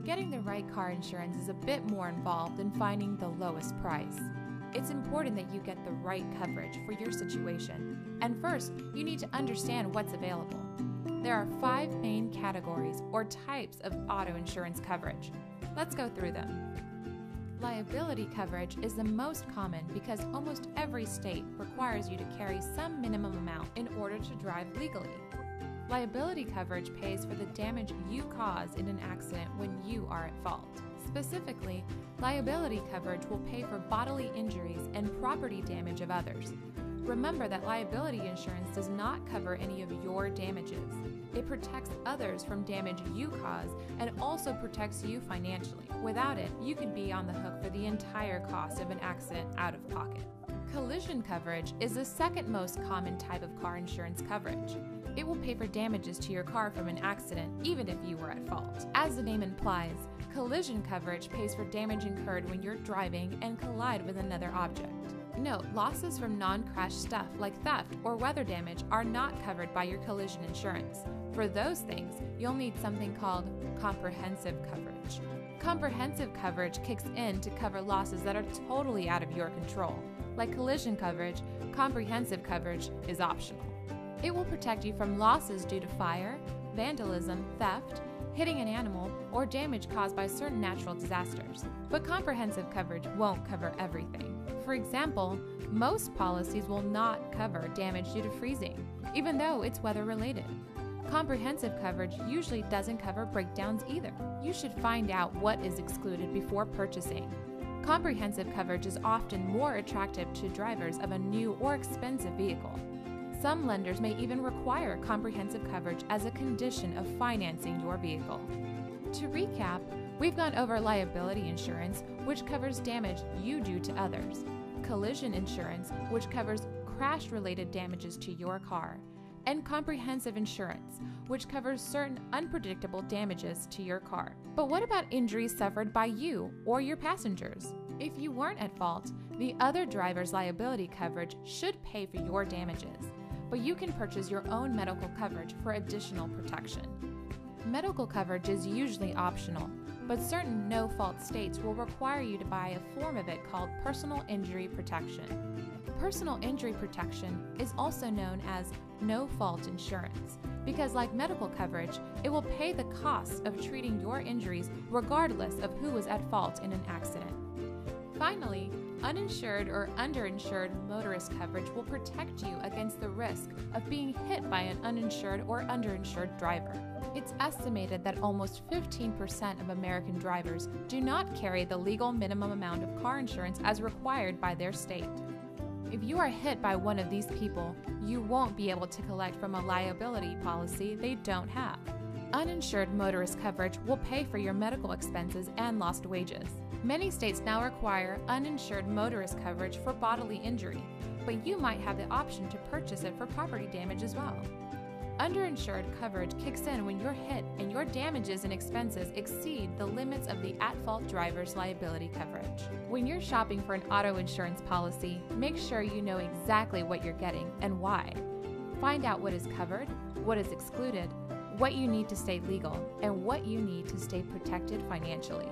Getting the right car insurance is a bit more involved than finding the lowest price. It's important that you get the right coverage for your situation, and first, you need to understand what's available. There are 5 main categories or types of auto insurance coverage. Let's go through them. Liability coverage is the most common because almost every state requires you to carry some minimum amount in order to drive legally. Liability coverage pays for the damage you cause in an accident when you are at fault. Specifically, liability coverage will pay for bodily injuries and property damage of others. Remember that liability insurance does not cover any of your damages. It protects others from damage you cause and also protects you financially. Without it, you could be on the hook for the entire cost of an accident out of pocket. Collision coverage is the second most common type of car insurance coverage. It will pay for damages to your car from an accident, even if you were at fault. As the name implies, collision coverage pays for damage incurred when you're driving and collide with another object. Note, losses from non-crash stuff like theft or weather damage are not covered by your collision insurance. For those things, you'll need something called comprehensive coverage. Comprehensive coverage kicks in to cover losses that are totally out of your control. Like collision coverage, comprehensive coverage is optional. It will protect you from losses due to fire, vandalism, theft, hitting an animal, or damage caused by certain natural disasters. But comprehensive coverage won't cover everything. For example, most policies will not cover damage due to freezing, even though it's weather-related. Comprehensive coverage usually doesn't cover breakdowns either. You should find out what is excluded before purchasing. Comprehensive coverage is often more attractive to drivers of a new or expensive vehicle. Some lenders may even require comprehensive coverage as a condition of financing your vehicle. To recap, we've gone over liability insurance, which covers damage you do to others, collision insurance, which covers crash-related damages to your car, and comprehensive insurance, which covers certain unpredictable damages to your car. But what about injuries suffered by you or your passengers? If you weren't at fault, the other driver's liability coverage should pay for your damages, but you can purchase your own medical coverage for additional protection. Medical coverage is usually optional, but certain no-fault states will require you to buy a form of it called personal injury protection. Personal injury protection is also known as no-fault insurance because, like medical coverage, it will pay the costs of treating your injuries regardless of who was at fault in an accident. Finally, uninsured or underinsured motorist coverage will protect you against the risk of being hit by an uninsured or underinsured driver. It's estimated that almost 15% of American drivers do not carry the legal minimum amount of car insurance as required by their state. If you are hit by one of these people, you won't be able to collect from a liability policy they don't have. Uninsured motorist coverage will pay for your medical expenses and lost wages. Many states now require uninsured motorist coverage for bodily injury, but you might have the option to purchase it for property damage as well. Underinsured coverage kicks in when you're hit and your damages and expenses exceed the limits of the at-fault driver's liability coverage. When you're shopping for an auto insurance policy, make sure you know exactly what you're getting and why. Find out what is covered, what is excluded, what you need to stay legal, and what you need to stay protected financially.